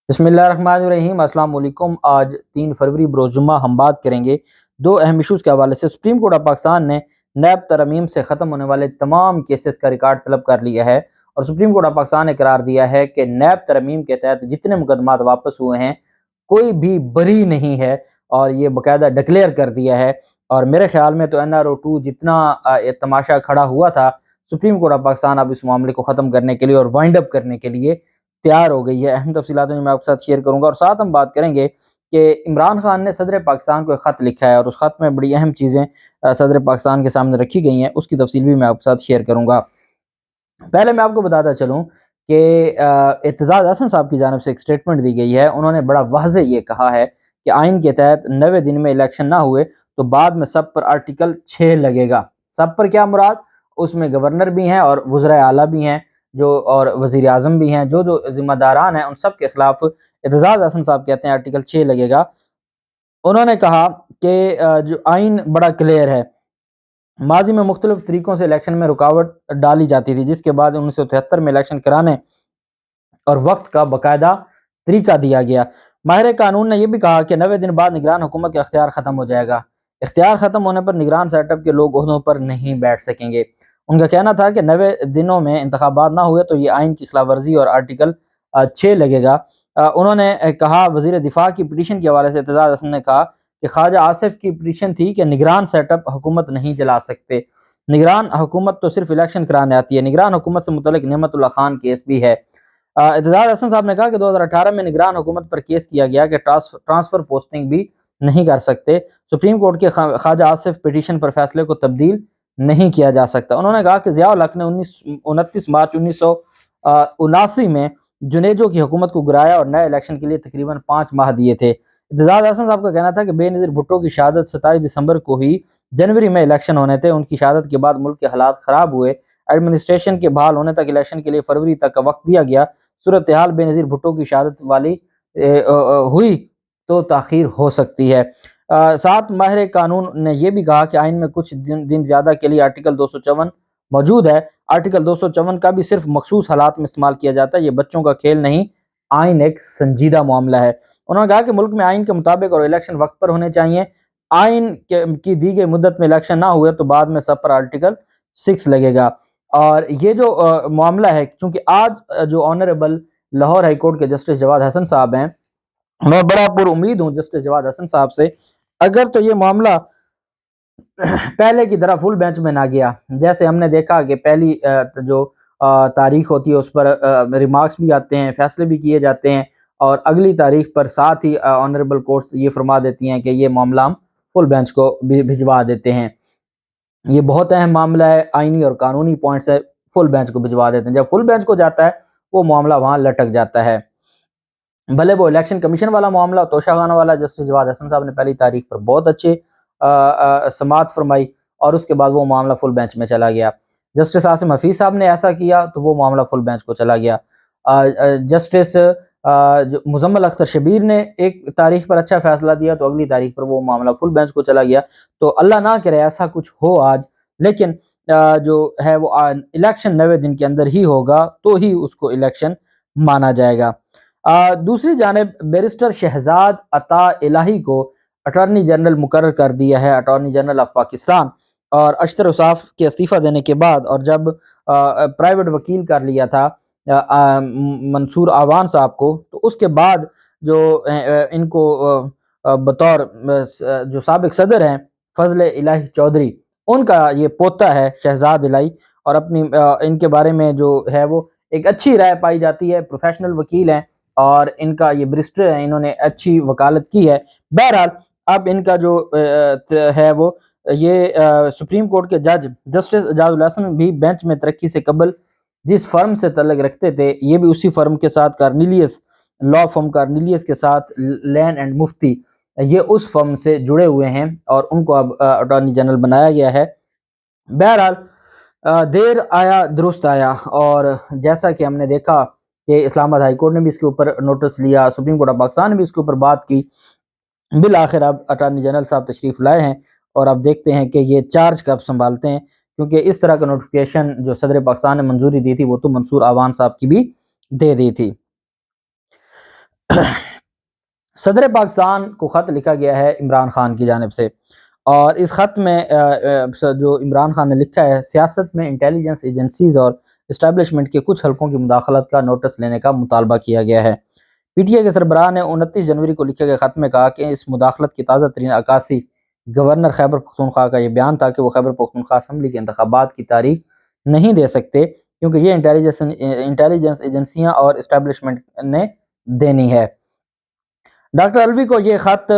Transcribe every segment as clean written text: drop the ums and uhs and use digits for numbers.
بسم اللہ الرحمن الرحیم۔ السلام علیکم۔ آج 3 فروری بروز جمعہ ہم بات کریں گے دو اہم ایشوز کے حوالے سے۔ سپریم کورٹ آف پاکستان نے نیب ترمیم سے ختم ہونے والے تمام کیسز کا ریکارڈ طلب کر لیا ہے، اور سپریم کورٹ آف پاکستان نے قرار دیا ہے کہ نیب ترمیم کے تحت جتنے مقدمات واپس ہوئے ہیں کوئی بھی بری نہیں ہے، اور یہ باقاعدہ ڈکلیئر کر دیا ہے۔ اور میرے خیال میں تو NRO2 جتنا تماشا کھڑا ہوا تھا، سپریم کورٹ آف پاکستان اب اس معاملے کو ختم کرنے کے لیے اور وائنڈ اپ کرنے کے لیے تیار ہو گئی ہے۔ اہم تفصیلات میں آپ کے ساتھ شیئر کروں گا، اور ساتھ ہم بات کریں گے کہ عمران خان نے صدر پاکستان کو ایک خط لکھا ہے، اور اس خط میں بڑی اہم چیزیں صدر پاکستان کے سامنے رکھی گئی ہیں، اس کی تفصیل بھی میں آپ کے ساتھ شیئر کروں گا۔ پہلے میں آپ کو بتاتا چلوں کہ اعتزاز احسن صاحب کی جانب سے ایک سٹیٹمنٹ دی گئی ہے۔ انہوں نے بڑا واضح یہ کہا ہے کہ آئین کے تحت 90 دن میں الیکشن نہ ہوئے تو بعد میں سب پر آرٹیکل 6 لگے گا۔ سب پر کیا مراد؟ اس میں گورنر بھی ہیں اور وزرائے اعلیٰ بھی ہیں اور وزیر اعظم بھی ہیں، جو ذمہ داران ہیں ان سب کے خلاف اعتزاز احسن صاحب کہتے ہیں آرٹیکل 6 لگے گا۔ انہوں نے کہا کہ جو آئین بڑا کلیئر ہے، ماضی میں مختلف طریقوں سے الیکشن میں رکاوٹ ڈالی جاتی تھی، جس کے بعد 1973 میں الیکشن کرانے اور وقت کا باقاعدہ طریقہ دیا گیا۔ ماہر قانون نے یہ بھی کہا کہ 90 دن بعد نگران حکومت کا اختیار ختم ہو جائے گا۔ اختیار ختم ہونے پر نگران سیٹ اپ کے لوگ عہدوں پر نہیں بیٹھ سکیں گے۔ ان کا کہنا تھا کہ 90 دنوں میں انتخابات نہ ہوئے تو یہ آئین کی خلاف ورزی اور آرٹیکل 6 لگے گا۔ انہوں نے کہا، وزیر دفاع کی پٹیشن کے حوالے سے اعتزاز احسن نے کہا کہ خواجہ آصف کی پٹیشن تھی کہ نگران سیٹ اپ حکومت نہیں چلا سکتے، نگران حکومت تو صرف الیکشن کرانے آتی ہے۔ نگران حکومت سے متعلق نعمت اللہ خان کیس بھی ہے۔ اعتزاز احسن صاحب نے کہا کہ 2018 میں نگران حکومت پر کیس کیا گیا کہ ٹرانسفر پوسٹنگ بھی نہیں کر سکتے۔ سپریم کورٹ کے خواجہ آصف پٹیشن پر فیصلے کو تبدیل نہیں کیا جا سکتا۔ انہوں نے کہا کہ ضیاء الحق نے 29 مارچ 1979 میں جنیجو کی حکومت کو گرایا اور نئے الیکشن کے لیے تقریباً 5 ماہ دیے تھے۔ اعتزاز احسن صاحب کا کہنا تھا کہ بے نظیر بھٹو کی شہادت 27 دسمبر کو ہی جنوری میں الیکشن ہونے تھے۔ ان کی شہادت کے بعد ملک کے حالات خراب ہوئے، ایڈمنسٹریشن کے بحال ہونے تک الیکشن کے لیے فروری تک کا وقت دیا گیا۔ صورتحال بے نظیر بھٹو کی شہادت والی ہوئی تو تاخیر ہو سکتی ہے۔ ساتھ ماہر قانون نے یہ بھی کہا کہ آئین میں کچھ دن زیادہ کے لیے آرٹیکل 254 موجود ہے۔ آرٹیکل 254 کا بھی صرف مخصوص حالات میں استعمال کیا جاتا ہے، یہ بچوں کا کھیل نہیں، آئین ایک سنجیدہ معاملہ ہے۔ انہوں نے کہا کہ ملک میں آئین کے مطابق اور الیکشن وقت پر ہونے چاہیے۔ آئین کی دی گئی مدت میں الیکشن نہ ہوئے تو بعد میں سب پر آرٹیکل 6 لگے گا۔ اور یہ جو معاملہ ہے، چونکہ آج جو آنریبل لاہور ہائی کورٹ کے جسٹس جواد حسن صاحب ہیں، میں بڑا پر امید ہوں جسٹس جواد حسن صاحب سے، اگر تو یہ معاملہ پہلے کی طرح فل بینچ میں نہ گیا، جیسے ہم نے دیکھا کہ پہلی جو تاریخ ہوتی ہے اس پر ریمارکس بھی آتے ہیں، فیصلے بھی کیے جاتے ہیں، اور اگلی تاریخ پر ساتھ ہی آنریبل کورٹس یہ فرما دیتی ہیں کہ یہ معاملہ ہم فل بینچ کو بھجوا دیتے ہیں۔ یہ بہت اہم معاملہ ہے، آئینی اور قانونی پوائنٹ سے فل بینچ کو بھجوا دیتے ہیں۔ جب فل بینچ کو جاتا ہے وہ معاملہ وہاں لٹک جاتا ہے، بھلے وہ الیکشن کمیشن والا معاملہ، توشہ خانہ والا۔ جسٹس جواد حسن صاحب نے پہلی تاریخ پر بہت اچھے سماعت فرمائی، اور اس کے بعد وہ معاملہ فل بینچ میں چلا گیا۔ جسٹس عاصم حفیظ صاحب نے ایسا کیا تو وہ معاملہ فل بینچ کو چلا گیا۔ جسٹس مزمل اختر شبیر نے ایک تاریخ پر اچھا فیصلہ دیا تو اگلی تاریخ پر وہ معاملہ فل بینچ کو چلا گیا۔ تو اللہ نہ کرے ایسا کچھ ہو آج، لیکن جو ہے وہ الیکشن 90 دن کے اندر ہی ہوگا تو ہی اس کو الیکشن مانا جائے گا۔ دوسری جانب بیرسٹر شہزاد عطا الہی کو اٹارنی جنرل مقرر کر دیا ہے، اٹارنی جنرل آف پاکستان۔ اور اشتر اوصاف کے استعفیٰ دینے کے بعد، اور جب پرائیویٹ وکیل کر لیا تھا منصور آوان صاحب کو، تو اس کے بعد جو ان کو بطور جو سابق صدر ہیں فضل الہی چودھری، ان کا یہ پوتا ہے شہزاد الہی، اور اپنی ان کے بارے میں جو ہے وہ ایک اچھی رائے پائی جاتی ہے، پروفیشنل وکیل ہیں، اور ان کا یہ برسٹر ہیں، انہوں نے اچھی وکالت کی ہے۔ بہرحال اب ان کا جو ہے وہ یہ سپریم کورٹ کے جج جسٹس اعجاز الحسن بھی بینچ میں ترقی سے قبل جس فرم سے تعلق رکھتے تھے، یہ بھی اسی فرم کے ساتھ کارنیلیس لا فرم کارنیلیس کے ساتھ لین اینڈ مفتی، یہ اس فرم سے جڑے ہوئے ہیں، اور ان کو اب اٹارنی جنرل بنایا گیا ہے۔ بہرحال دیر آیا درست آیا، اور جیسا کہ ہم نے دیکھا کہ اسلام آباد ہائی کورٹ نے بھی اس کے اوپر نوٹس لیا، سپریم کورٹ آف پاکستان نے بھی اس کے اوپر بات کی، بالآخر اب اٹارنی جنرل صاحب تشریف لائے ہیں، اور اب دیکھتے ہیں کہ یہ چارج کب سنبھالتے ہیں، کیونکہ اس طرح کا نوٹیفیکیشن جو صدر پاکستان نے منظوری دی تھی وہ تو منصور آوان صاحب کی بھی دے دی تھی۔ صدر پاکستان کو خط لکھا گیا ہے عمران خان کی جانب سے، اور اس خط میں جو عمران خان نے لکھا ہے، سیاست میں انٹیلیجنس ایجنسیز اور اسٹیبلشمنٹ کے کچھ حلقوں کی مداخلت کا نوٹس لینے کا مطالبہ کیا گیا ہے۔ پی ٹی آئی کے سربراہ نے 29 جنوری کو لکھے گئے خط میں کہا کہ اس مداخلت کی تازہ ترین عکاسی گورنر خیبر پختونخوا کا یہ بیان تھا کہ وہ خیبر پختونخوا اسمبلی کے انتخابات کی تاریخ نہیں دے سکتے، کیونکہ یہ انٹیلیجنس ایجنسیاں اور اسٹیبلشمنٹ نے دینی ہے۔ ڈاکٹر الوی کو یہ خط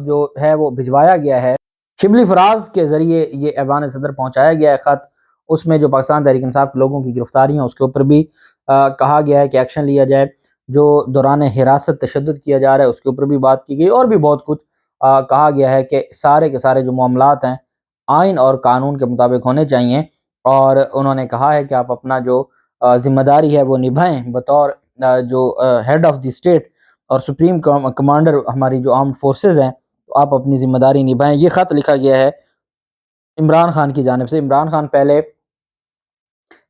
جو ہے وہ بھجوایا گیا ہے، شبلی فراز کے ذریعے یہ ایوان صدر پہنچایا گیا ہے خط۔ اس میں جو پاکستان تحریک انصاف کے لوگوں کی گرفتاریاں اس کے اوپر بھی کہا گیا ہے کہ ایکشن لیا جائے، جو دوران حراست تشدد کیا جا رہا ہے اس کے اوپر بھی بات کی گئی، اور بھی بہت کچھ کہا گیا ہے کہ سارے کے سارے جو معاملات ہیں آئین اور قانون کے مطابق ہونے چاہیے، اور انہوں نے کہا ہے کہ آپ اپنا جو ذمہ داری ہے وہ نبھائیں بطور جو ہیڈ آف دی اسٹیٹ اور سپریم کمانڈر ہماری جو آرمڈ فورسز ہیں، تو آپ اپنی ذمہ داری نبھائیں۔ یہ خط لکھا گیا ہے عمران خان کی جانب سے۔ عمران خان پہلے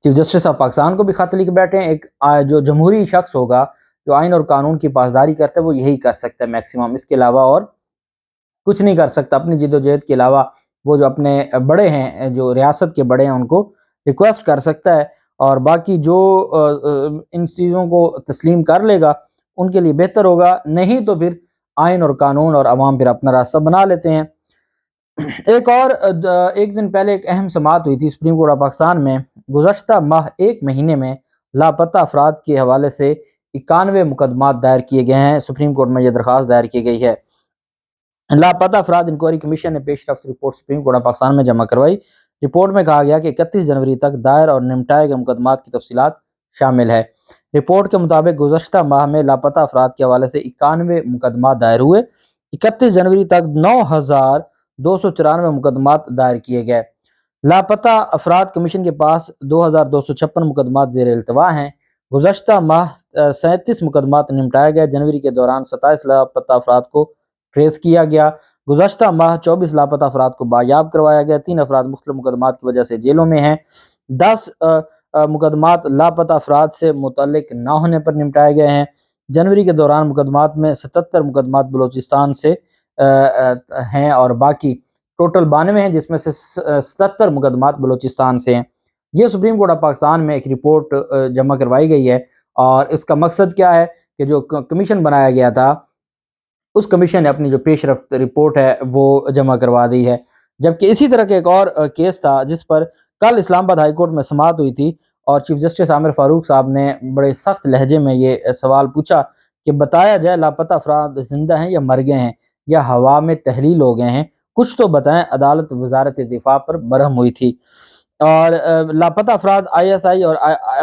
چیف جسٹس آف پاکستان کو بھی خط لکھ بیٹھے ہیں۔ ایک جو جمہوری شخص ہوگا جو آئین اور قانون کی پاسداری کرتا ہے وہ یہی کر سکتا ہے میکسیمم، اس کے علاوہ اور کچھ نہیں کر سکتا۔ اپنی جد و جہد کے علاوہ وہ جو اپنے بڑے ہیں، جو ریاست کے بڑے ہیں، ان کو ریکویسٹ کر سکتا ہے، اور باقی جو ان چیزوں کو تسلیم کر لے گا ان کے لیے بہتر ہوگا، نہیں تو پھر آئین اور قانون اور عوام پھر اپنا راستہ بنا لیتے ہیں۔ ایک دن پہلے ایک اہم سماعت ہوئی تھی سپریم کورٹ آف پاکستان میں۔ گزشتہ ماہ ایک مہینے میں لاپتہ افراد کے حوالے سے 91 مقدمات دائر کیے گئے ہیں۔ سپریم کورٹ میں یہ درخواست دائر کی گئی ہے۔ لاپتہ افراد انکوائری کمیشن نے پیش رفت report supreme court of Pakistan میں جمع کروائی۔ رپورٹ میں کہا گیا کہ 31 جنوری تک دائر اور نمٹائے گئے مقدمات کی تفصیلات شامل ہے۔ رپورٹ کے مطابق گزشتہ ماہ میں لاپتہ افراد کے حوالے سے 91 مقدمات دائر ہوئے۔ 31 جنوری تک 9294 مقدمات دائر کیے گئے۔ لاپتہ افراد کمیشن کے پاس 2256 مقدمات زیر التواء ہیں۔ گزشتہ ماہ 37 مقدمات نمٹائے گئے۔ جنوری کے دوران 27 لاپتہ افراد کو ٹریس کیا گیا۔ گزشتہ ماہ 24 لاپتہ افراد کو بایاب کروایا گیا۔ 3 افراد مختلف مقدمات کی وجہ سے جیلوں میں ہیں۔ 10 مقدمات لاپتہ افراد سے متعلق نہ ہونے پر نمٹائے گئے ہیں۔ جنوری کے دوران مقدمات میں 77 مقدمات بلوچستان سے ہیں، اور باقی ٹوٹل 92 ہیں، جس میں سے 77 مقدمات بلوچستان سے ہیں۔ یہ سپریم کورٹ آف پاکستان میں ایک رپورٹ جمع کروائی گئی ہے، اور اس کا مقصد کیا ہے کہ جو کمیشن بنایا گیا تھا اس کمیشن نے اپنی جو پیش رفت رپورٹ ہے وہ جمع کروا دی ہے۔ جبکہ اسی طرح کا ایک اور کیس تھا جس پر کل اسلام آباد ہائی کورٹ میں سماعت ہوئی تھی، اور چیف جسٹس عامر فاروق صاحب نے بڑے سخت لہجے میں یہ سوال پوچھا کہ بتایا جائے لاپتہ افراد زندہ ہیں یا مر گئے ہیں یا ہوا میں تحلیل ہو گئے ہیں، کچھ تو بتائیں۔ عدالت وزارت دفاع پر برہم ہوئی تھی، اور لاپتہ افراد ISI اور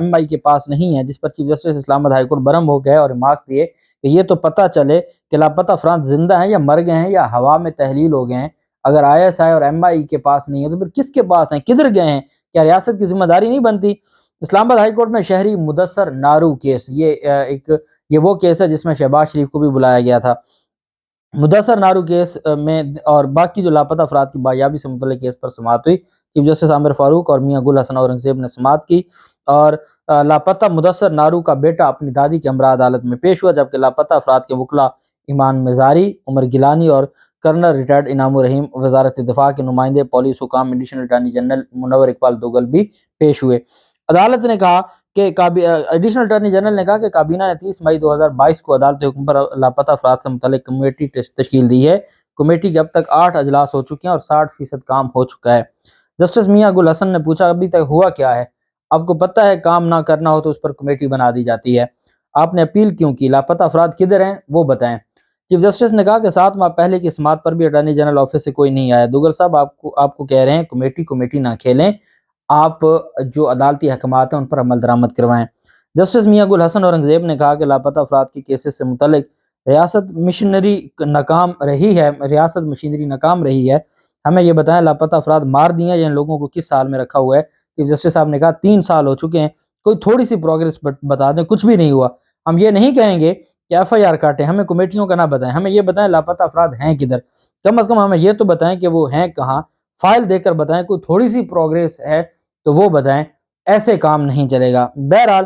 MI کے پاس نہیں ہیں، جس پر چیف جسٹس اسلام آباد ہائی کورٹ برہم ہو گئے اور ریمارکس دیے کہ یہ تو پتہ چلے کہ لاپتہ افراد زندہ ہیں یا مر گئے ہیں یا ہوا میں تحلیل ہو گئے ہیں۔ اگر ISI اور MI کے پاس نہیں ہے تو پھر کس کے پاس ہیں، کدھر گئے ہیں؟ کیا ریاست کی ذمہ داری نہیں بنتی؟ اسلام آباد ہائی کورٹ میں شہری مدثر نارو کیس، یہ وہ کیس ہے جس میں شہباز شریف کو بھی بلایا گیا تھا۔ مدثر نارو کیس میں اور باقی جو لاپتہ افراد کی بایابی سے متعلق کیس پر سماعت ہوئی۔ چیف جسٹس عامر فاروق اور میاں گل حسن اورنگزیب نے سماعت کی، اور لاپتہ مدثر نارو کا بیٹا اپنی دادی کے ہمراہ عدالت میں پیش ہوا، جبکہ لاپتہ افراد کے وکلاء ایمان مزاری، عمر گیلانی اور کرنل ریٹائرڈ انعام الرحیم وزارت دفاع کے نمائندے، پولیس حکام، ایڈیشنل اٹارنی جنرل منور اقبال دوگل بھی پیش ہوئے۔ عدالت نے کہا کہ ایڈیشنل اٹارنی جنرل نے کہا کہ کابینہ نے 30 مئی 2022 کو عدالتی حکم پر لاپتہ افراد سے متعلق کمیٹی تشکیل دی ہے۔ کمیٹی کے اب تک 8 اجلاس ہو چکے ہیں اور 60% کام ہو چکا ہے۔ جسٹس میاں گل حسن نے پوچھا ابھی تک ہوا کیا ہے؟ آپ کو پتہ ہے کام نہ کرنا ہو تو اس پر کمیٹی بنا دی جاتی ہے، آپ نے اپیل کیوں کی؟ لاپتہ افراد کدھر ہیں وہ بتائیں۔ چیف جسٹس نے کہا کہ 7 ماہ پہلے کی سماعت پر بھی اٹارنی جنرل آفس سے کوئی نہیں آیا۔ دوگل صاحب آپ کو کہہ رہے ہیں کمیٹی نہ کھیلیں، آپ جو عدالتی احکامات ہیں ان پر عمل درآمد کروائیں۔ جسٹس میاں گل حسن اورنگزیب نے کہا کہ لاپتہ افراد کی کیسز سے متعلق ریاست مشینری ناکام رہی ہے۔ ہمیں یہ بتائیں لاپتہ افراد مار دیے یا ان لوگوں کو کس حال میں رکھا ہوا ہے؟ چیف جسٹس صاحب نے کہا 3 سال ہو چکے ہیں، کوئی تھوڑی سی پروگریس بتا دیں۔ کچھ بھی نہیں ہوا۔ ہم یہ نہیں کہیں گے کہ FIR کاٹیں، ہمیں کمیٹیوں کا نہ بتائیں، ہمیں یہ بتائیں لاپتہ افراد ہیں کدھر، کم از کم ہمیں یہ تو بتائیں کہ وہ ہیں کہاں، فائل دے کر بتائیں، کوئی تھوڑی سی پروگریس ہے تو وہ بتائیں، ایسے کام نہیں چلے گا۔ بہرحال